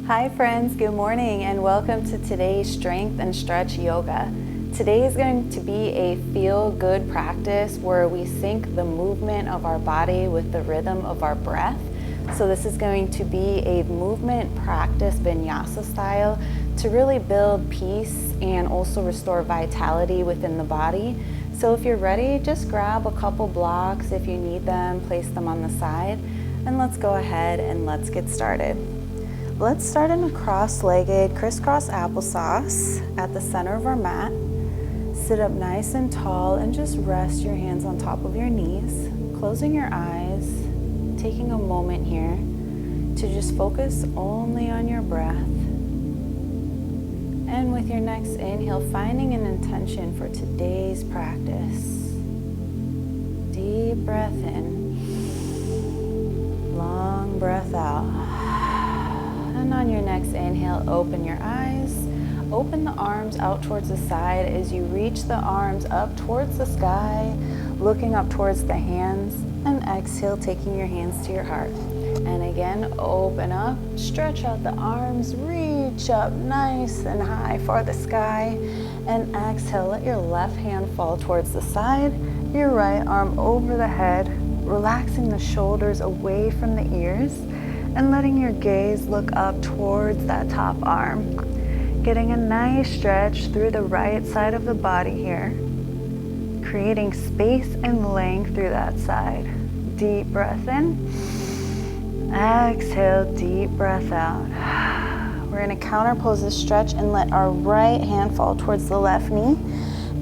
Hi friends, good morning and welcome to today's Strength and Stretch Yoga. Today is going to be a feel-good practice where we sync the movement of our body with the rhythm of our breath. So this is going to be a movement practice, Vinyasa style, to really build peace and also restore vitality within the body. So if you're ready, just grab a couple blocks if you need them, place them on the side, and let's go ahead and let's get started. Let's start in a cross-legged crisscross applesauce at the center of our mat. Sit up nice and tall and just rest your hands on top of your knees, closing your eyes, taking a moment here to just focus only on your breath. And with your next inhale, finding an intention for today's practice. Deep breath in, long breath out. And on your next inhale, open your eyes. Open the arms out towards the side as you reach the arms up towards the sky, looking up towards the hands. And exhale, taking your hands to your heart. And again, open up, stretch out the arms, reach up nice and high for the sky. And exhale, let your left hand fall towards the side, your right arm over the head, relaxing the shoulders away from the ears. And letting your gaze look up towards that top arm. Getting a nice stretch through the right side of the body here. Creating space and length through that side. Deep breath in. Exhale, deep breath out. We're going to counter pose this stretch and let our right hand fall towards the left knee.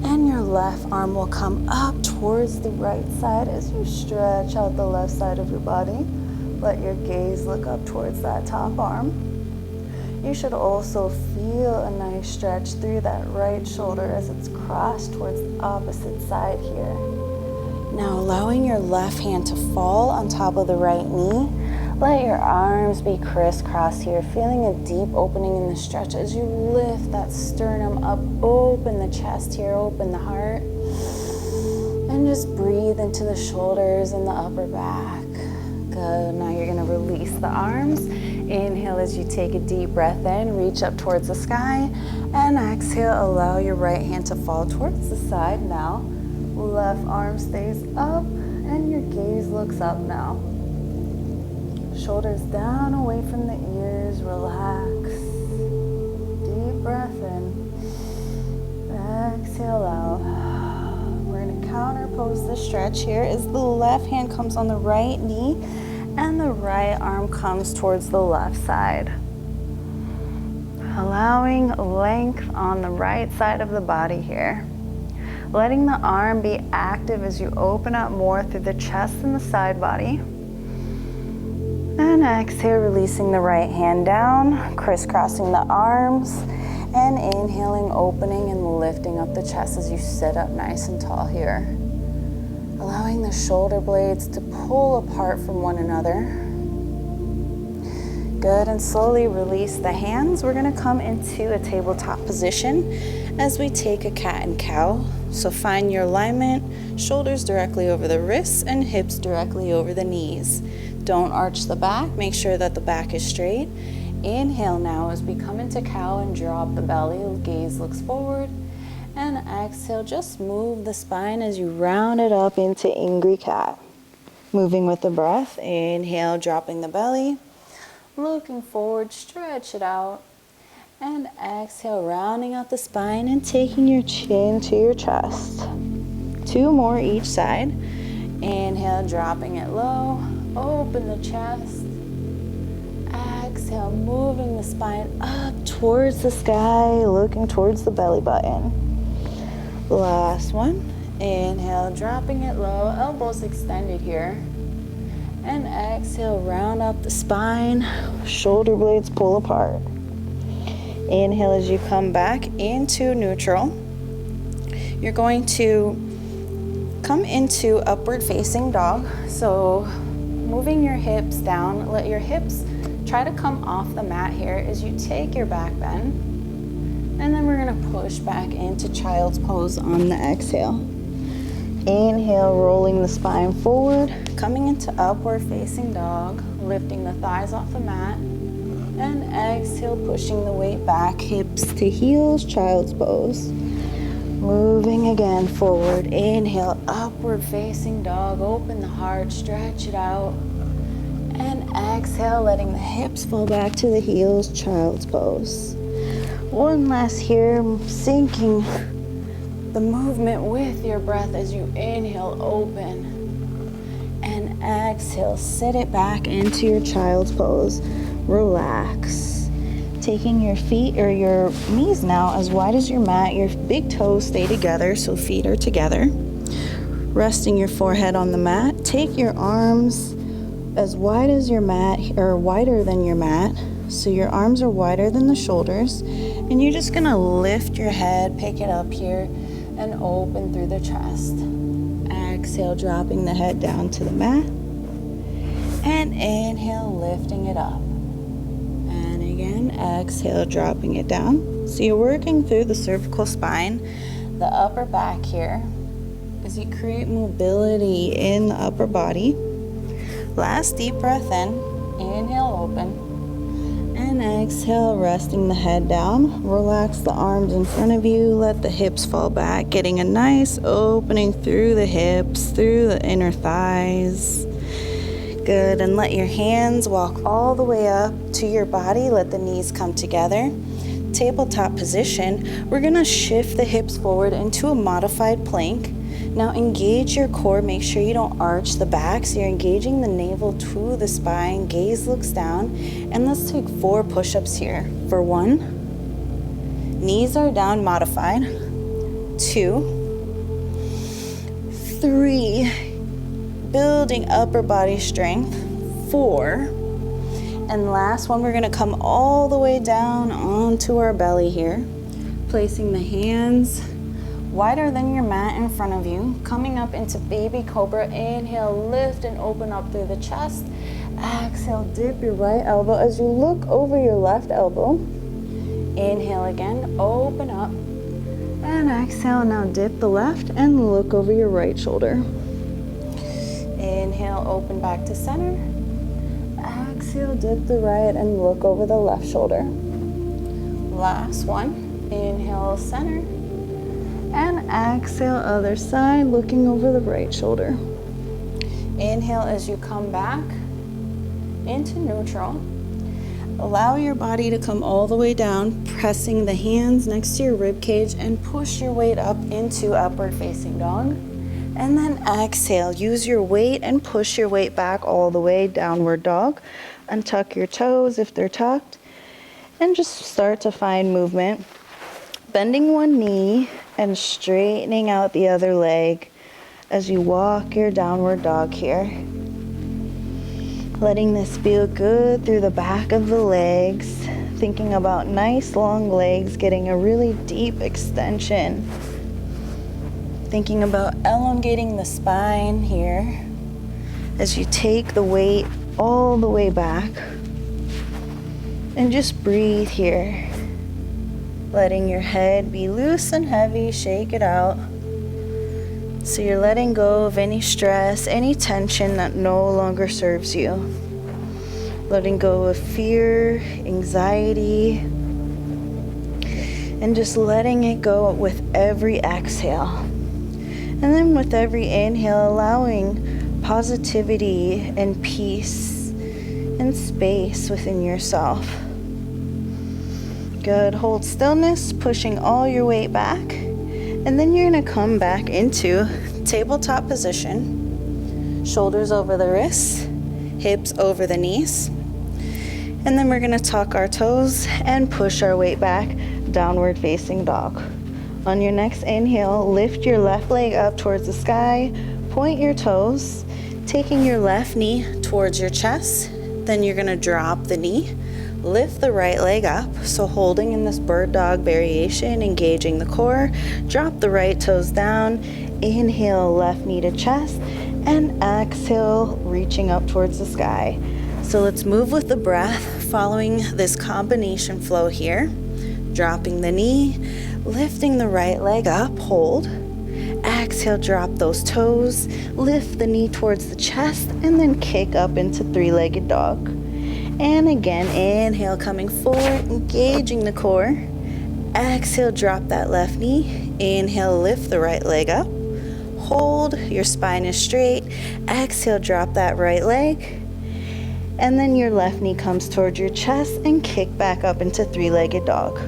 And your left arm will come up towards the right side as you stretch out the left side of your body. Let your gaze look up towards that top arm. You should also feel a nice stretch through that right shoulder as it's crossed towards the opposite side here. Now allowing your left hand to fall on top of the right knee. Let your arms be crisscross here, feeling a deep opening in the stretch as you lift that sternum up, open the chest here, open the heart. And just breathe into the shoulders and the upper back. Good. Now you're going to release the arms. Inhale as you take a deep breath in, reach up towards the sky, and exhale, allow your right hand to fall towards the side now. Left arm stays up, and your gaze looks up now. Shoulders down away from the ears, relax. Deep breath in, exhale out. We're going to counter pose the stretch here as the left hand comes on the right knee, and the right arm comes towards the left side. Allowing length on the right side of the body here. Letting the arm be active as you open up more through the chest and the side body. And exhale, releasing the right hand down, crisscrossing the arms, and inhaling, opening and lifting up the chest as you sit up nice and tall here. Allowing the shoulder blades to pull apart from one another. Good, and slowly release the hands. We're going to come into a tabletop position as we take a cat and cow. So find your alignment, shoulders directly over the wrists and hips directly over the knees. Don't arch the back, make sure that the back is straight. Inhale now as we come into cow and drop the belly, gaze looks forward. And exhale, just move the spine as you round it up into angry cat. Moving with the breath, inhale, dropping the belly. Looking forward, stretch it out. And exhale, rounding out the spine and taking your chin to your chest. 2 more each side. Inhale, dropping it low. Open the chest. Exhale, moving the spine up towards the sky, looking towards the belly button. Last one. Inhale, dropping it low, elbows extended here. And exhale, round up the spine, shoulder blades pull apart. Inhale as you come back into neutral. You're going to come into upward facing dog. So moving your hips down, let your hips try to come off the mat here as you take your back bend. And then we're going to push back into child's pose on the exhale. Inhale, rolling the spine forward, coming into upward facing dog, lifting the thighs off the mat. And exhale, pushing the weight back, hips to heels, child's pose. Moving again forward. Inhale, upward facing dog. Open the heart, stretch it out. And exhale, letting the hips fall back to the heels, child's pose. One last here, syncing the movement with your breath as you inhale, open. And exhale, sit it back into your child's pose. Relax. Taking your feet or your knees now as wide as your mat. Your big toes stay together, so feet are together. Resting your forehead on the mat. Take your arms as wide as your mat, or wider than your mat. So your arms are wider than the shoulders. And you're just gonna lift your head, pick it up here, and open through the chest. Exhale, dropping the head down to the mat. And inhale, lifting it up. And again, exhale, dropping it down. So you're working through the cervical spine, the upper back here, as you create mobility in the upper body. Last deep breath in. Inhale, open. And exhale, resting the head down. Relax the arms in front of you. Let the hips fall back, getting a nice opening through the hips, through the inner thighs. Good, and let your hands walk all the way up to your body. Let the knees come together. Tabletop position. We're gonna shift the hips forward into a modified plank. Now engage your core. Make sure you don't arch the back. So you're engaging the navel to the spine. Gaze looks down. And let's take 4 push-ups here. For 1, knees are down, modified. 2, 3, building upper body strength. 4, and last one, we're gonna come all the way down onto our belly here, placing the hands wider than your mat in front of you, coming up into baby cobra. Inhale, lift and open up through the chest. Exhale, dip your right elbow as you look over your left elbow. Inhale again, open up. And exhale, now dip the left and look over your right shoulder. Inhale, open back to center. Exhale, dip the right and look over the left shoulder. Last one. Inhale, center. And exhale, other side, looking over the right shoulder. Inhale as you come back into neutral. Allow your body to come all the way down, pressing the hands next to your rib cage, and push your weight up into upward facing dog. And then exhale, use your weight and push your weight back all the way, downward dog. Untuck your toes if they're tucked, and just start to find movement. Bending one knee and straightening out the other leg as you walk your downward dog here. Letting this feel good through the back of the legs, thinking about nice long legs, getting a really deep extension. Thinking about elongating the spine here as you take the weight all the way back. And just breathe here. Letting your head be loose and heavy, shake it out. So you're letting go of any stress, any tension that no longer serves you. Letting go of fear, anxiety, and just letting it go with every exhale. And then with every inhale, allowing positivity and peace and space within yourself. Good, hold stillness, pushing all your weight back. And then you're gonna come back into tabletop position. Shoulders over the wrists, hips over the knees. And then we're gonna tuck our toes and push our weight back, downward facing dog. On your next inhale, lift your left leg up towards the sky, point your toes, taking your left knee towards your chest. Then you're gonna drop the knee, lift the right leg up, so holding in this bird dog variation, engaging the core. Drop the right toes down, inhale, left knee to chest, and exhale, reaching up towards the sky. So let's move with the breath, following this combination flow here. Dropping the knee, lifting the right leg up, hold. Exhale, drop those toes, lift the knee towards the chest, and then kick up into three-legged dog. And again, inhale, coming forward, engaging the core. Exhale, drop that left knee. Inhale, lift the right leg up. Hold, your spine is straight. Exhale, drop that right leg. And then your left knee comes towards your chest and kick back up into three-legged dog.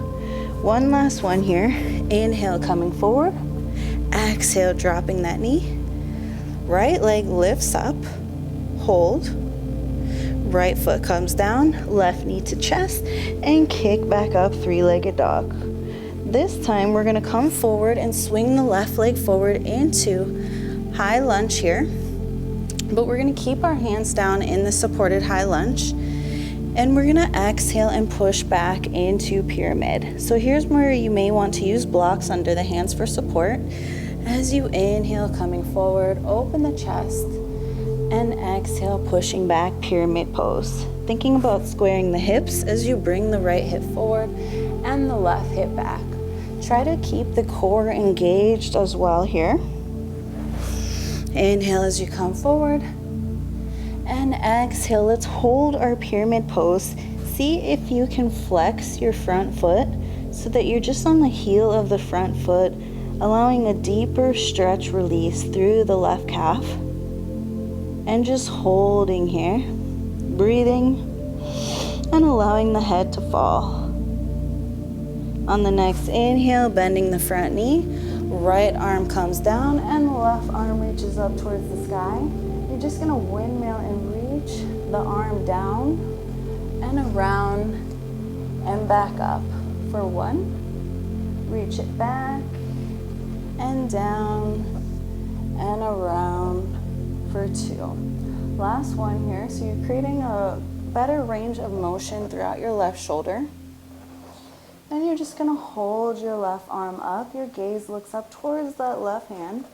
One last one here. Inhale, coming forward. Exhale, dropping that knee. Right leg lifts up. Hold. Right foot comes down, left knee to chest, and kick back up, three-legged dog. This time we're gonna come forward and swing the left leg forward into high lunge here. But we're gonna keep our hands down in the supported high lunge. And we're gonna exhale and push back into pyramid. So here's where you may want to use blocks under the hands for support. As you inhale, coming forward, open the chest, and exhale, pushing back, pyramid pose. Thinking about squaring the hips as you bring the right hip forward and the left hip back. Try to keep the core engaged as well here. Inhale as you come forward. And exhale, let's hold our pyramid pose. See if you can flex your front foot so that you're just on the heel of the front foot, allowing a deeper stretch release through the left calf. And just holding here, breathing, and allowing the head to fall. On the next inhale, bending the front knee, right arm comes down and the left arm reaches up towards the sky. You're just gonna windmill and reach the arm down and around and back up for one. Reach it back and down and around for two. Last one here. So you're creating a better range of motion throughout your left shoulder. And you're just gonna hold your left arm up. Your gaze looks up towards that left hand.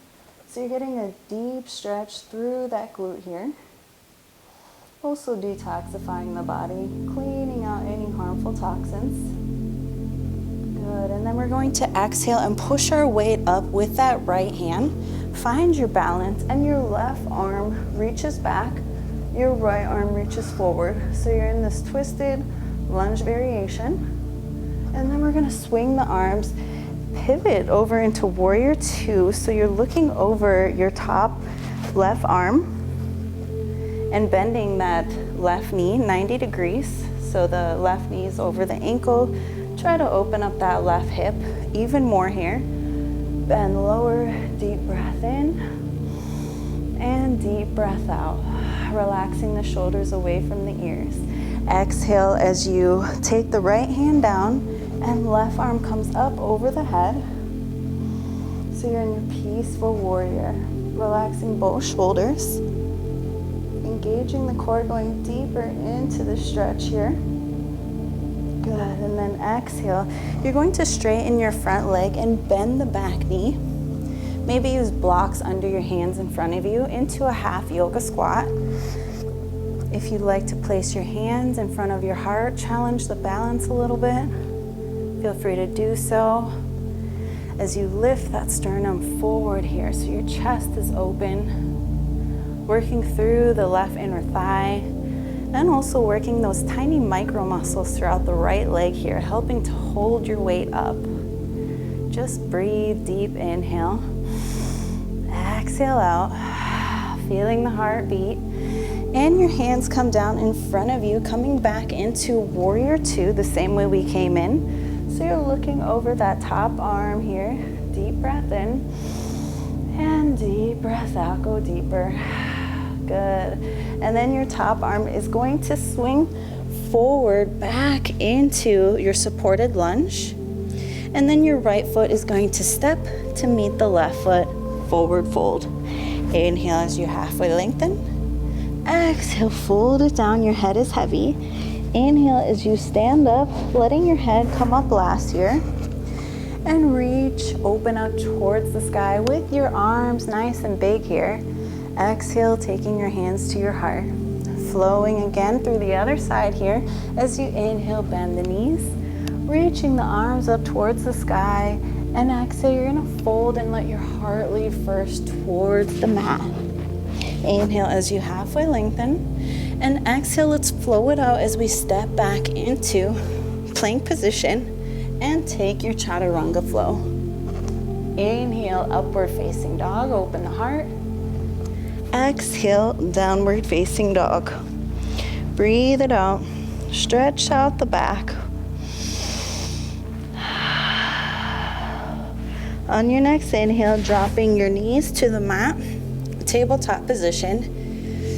So you're getting a deep stretch through that glute here. Also detoxifying the body, cleaning out any harmful toxins. Good, and then we're going to exhale and push our weight up with that right hand. Find your balance and your left arm reaches back, your right arm reaches forward. So you're in this twisted lunge variation. And then we're gonna swing the arms, pivot over into warrior two. So you're looking over your top left arm and bending that left knee 90 degrees. So the left knee is over the ankle. Try to open up that left hip even more here. Bend lower, deep breath in, and deep breath out. Relaxing the shoulders away from the ears. Exhale as you take the right hand down and left arm comes up over the head. So you're in your peaceful warrior. Relaxing both shoulders. Engaging the core, going deeper into the stretch here. Good, and then exhale. You're going to straighten your front leg and bend the back knee. Maybe use blocks under your hands in front of you into a half yoga squat. If you'd like to place your hands in front of your heart, challenge the balance a little bit. Feel free to do so. As you lift that sternum forward here, so your chest is open, working through the left inner thigh, and also working those tiny micro muscles throughout the right leg here, helping to hold your weight up. Just breathe, deep inhale. Exhale out, feeling the heartbeat. And your hands come down in front of you, coming back into warrior two, the same way we came in. So you're looking over that top arm here. Deep breath in and deep breath out. Go deeper. Good. And then your top arm is going to swing forward back into your supported lunge. And then your right foot is going to step to meet the left foot, forward fold. Inhale as you halfway lengthen. Exhale, fold it down. Your head is heavy. Inhale as you stand up, letting your head come up last here. And reach, open up towards the sky with your arms nice and big here. Exhale, taking your hands to your heart. Flowing again through the other side here. As you inhale, bend the knees. Reaching the arms up towards the sky. And exhale, you're gonna fold and let your heart lead first towards the mat. Inhale as you halfway lengthen. And exhale, let's flow it out as we step back into plank position and take your chaturanga flow. Inhale, upward facing dog, open the heart. Exhale, downward facing dog. Breathe it out, stretch out the back. On your next inhale, dropping your knees to the mat, tabletop position,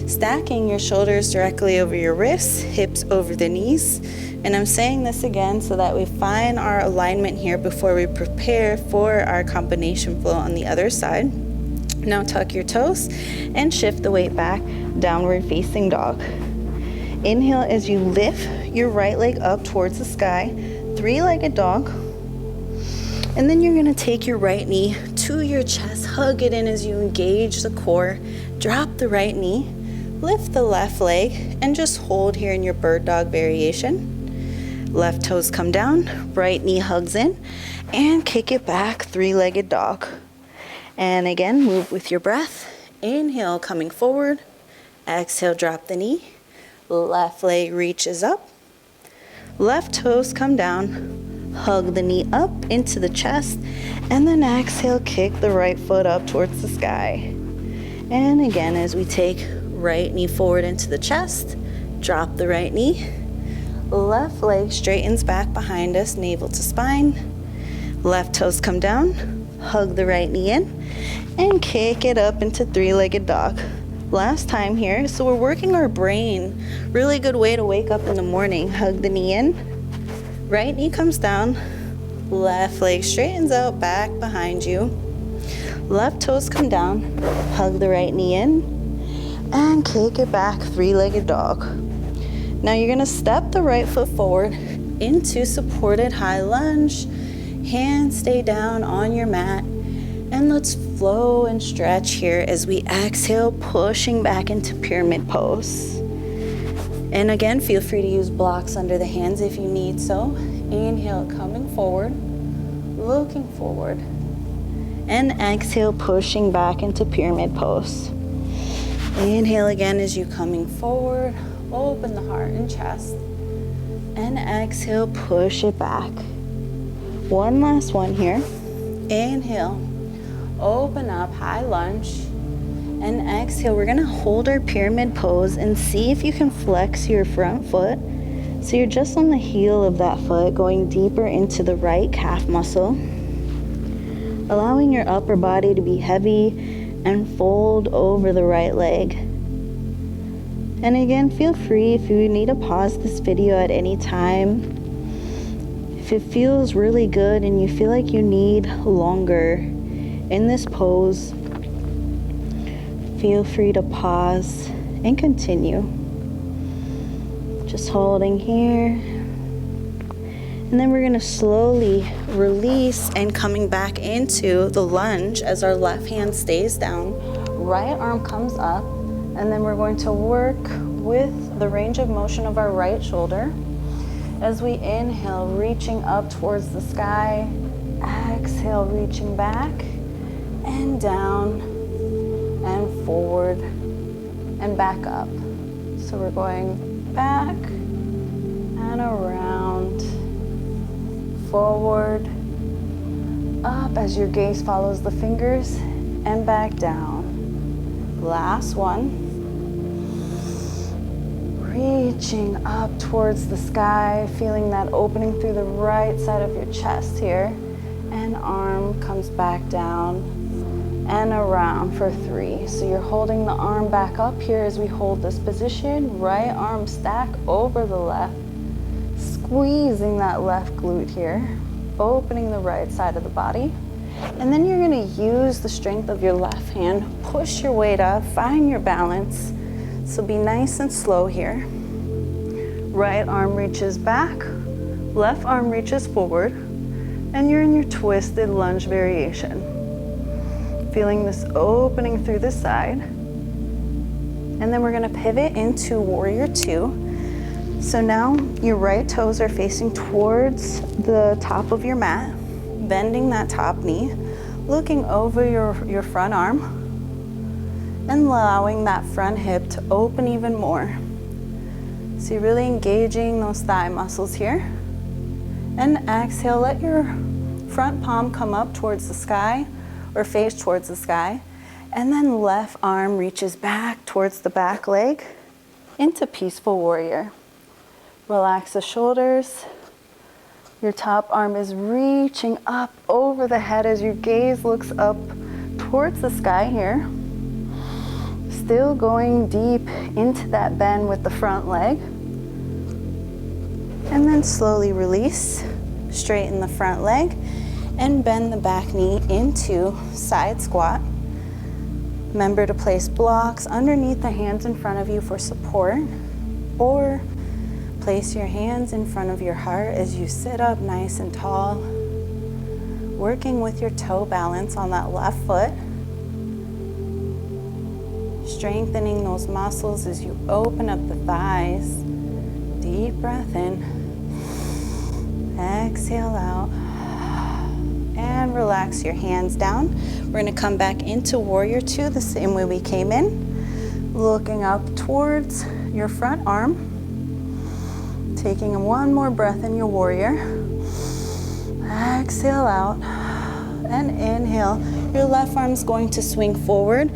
stacking your shoulders directly over your wrists, hips over the knees. And I'm saying this again so that we find our alignment here before we prepare for our combination flow on the other side. Now tuck your toes and shift the weight back, downward facing dog. Inhale as you lift your right leg up towards the sky, three-legged dog. And then you're gonna take your right knee to your chest, hug it in as you engage the core, drop the right knee, lift the left leg, and just hold here in your bird dog variation. Left toes come down, right knee hugs in, and kick it back, three-legged dog. And again, move with your breath. Inhale, coming forward. Exhale, drop the knee. Left leg reaches up. Left toes come down. Hug the knee up into the chest, and then exhale, kick the right foot up towards the sky. And again, as we take right knee forward into the chest, drop the right knee. Left leg straightens back behind us, navel to spine. Left toes come down, hug the right knee in, and kick it up into three-legged dog. Last time here, so we're working our brain. Really good way to wake up in the morning. Hug the knee in. Right knee comes down, left leg straightens out back behind you. Left toes come down, hug the right knee in, and kick it back, three-legged dog. Now you're gonna step the right foot forward into supported high lunge. Hands stay down on your mat, and let's flow and stretch here as we exhale, pushing back into pyramid pose. And again, feel free to use blocks under the hands if you need so. Inhale, coming forward, looking forward. And exhale, pushing back into pyramid pose. Inhale again as you coming forward, open the heart and chest. And exhale, push it back. One last one here. Inhale, open up, high lunge. And exhale, we're gonna hold our pyramid pose and see if you can flex your front foot. So you're just on the heel of that foot, going deeper into the right calf muscle. Allowing your upper body to be heavy and fold over the right leg. And again, feel free if you need to pause this video at any time. If it feels really good and you feel like you need longer in this pose, feel free to pause and continue. Just holding here. And then we're gonna slowly release and coming back into the lunge as our left hand stays down, right arm comes up, and then we're going to work with the range of motion of our right shoulder. As we inhale, reaching up towards the sky, exhale, reaching back and down and forward and back up. So we're going back and around, forward, up as your gaze follows the fingers, and back down. Last one. Reaching up towards the sky, feeling that opening through the right side of your chest here, and arm comes back down and around for 3. So you're holding the arm back up here as we hold this position. Right arm stack over the left, squeezing that left glute here, opening the right side of the body. And then you're gonna use the strength of your left hand, push your weight up, find your balance. So be nice and slow here. Right arm reaches back, left arm reaches forward, and you're in your twisted lunge variation. Feeling this opening through the side. And then we're gonna pivot into warrior 2. So now your right toes are facing towards the top of your mat, bending that top knee, looking over your front arm, and allowing that front hip to open even more. So you're really engaging those thigh muscles here. And exhale, let your front palm come up towards the sky or face towards the sky. And then left arm reaches back towards the back leg into peaceful warrior. Relax the shoulders. Your top arm is reaching up over the head as your gaze looks up towards the sky here. Still going deep into that bend with the front leg. And then slowly release, straighten the front leg, and bend the back knee into side squat. Remember to place blocks underneath the hands in front of you for support, or place your hands in front of your heart as you sit up nice and tall, working with your toe balance on that left foot, strengthening those muscles as you open up the thighs. Deep breath in, exhale out, and relax your hands down. We're going to come back into Warrior Two the same way we came in, looking up towards your front arm, taking one more breath in your Warrior. Exhale out, and inhale. Your left arm is going to swing forward.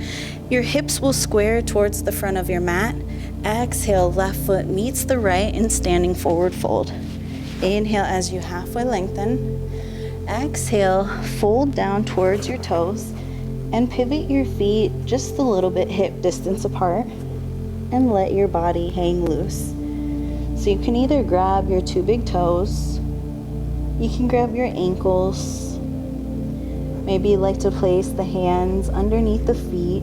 Your hips will square towards the front of your mat. Exhale, left foot meets the right in standing forward fold. Inhale as you halfway lengthen. Exhale, fold down towards your toes and pivot your feet just a little bit hip distance apart and let your body hang loose. So you can either grab your two big toes, you can grab your ankles, maybe you'd like to place the hands underneath the feet,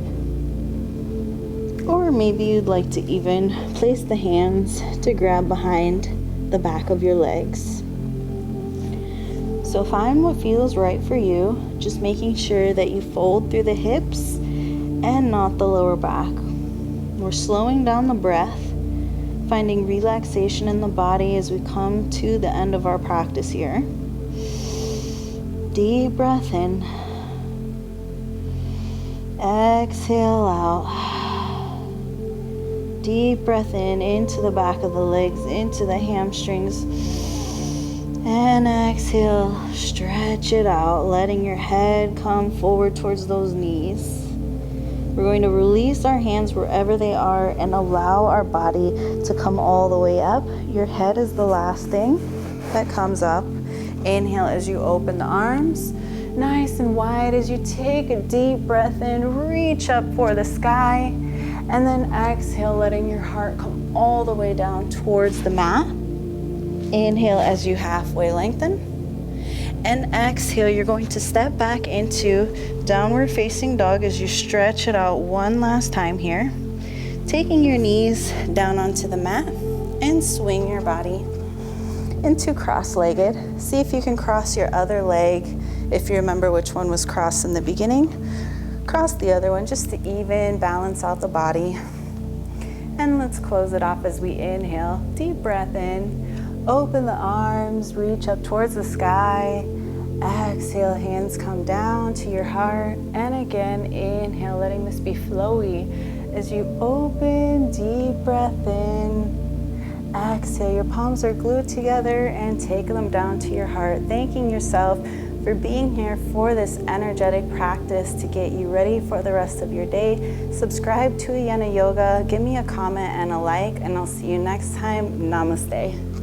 or maybe you'd like to even place the hands to grab behind the back of your legs. So find what feels right for you, just making sure that you fold through the hips and not the lower back. We're slowing down the breath, finding relaxation in the body as we come to the end of our practice here. Deep breath in. Exhale out. Deep breath in into the back of the legs, into the hamstrings. And exhale, stretch it out, letting your head come forward towards those knees. We're going to release our hands wherever they are and allow our body to come all the way up. Your head is the last thing that comes up. Inhale as you open the arms, nice and wide as you take a deep breath in, reach up for the sky, and then exhale, letting your heart come all the way down towards the mat. Inhale as you halfway lengthen, and exhale, you're going to step back into downward facing dog as you stretch it out one last time here, taking your knees down onto the mat and swing your body into cross-legged. See if you can cross your other leg. If you remember which one was crossed in the beginning, cross the other one just to even balance out the body. And let's close it off as we inhale. Deep breath in. Open the arms, reach up towards the sky. Exhale, hands come down to your heart. And again, inhale, letting this be flowy. As you open, deep breath in. Exhale, your palms are glued together and take them down to your heart. Thanking yourself for being here for this energetic practice to get you ready for the rest of your day. Subscribe to Yena Yoga, give me a comment and a like, and I'll see you next time. Namaste.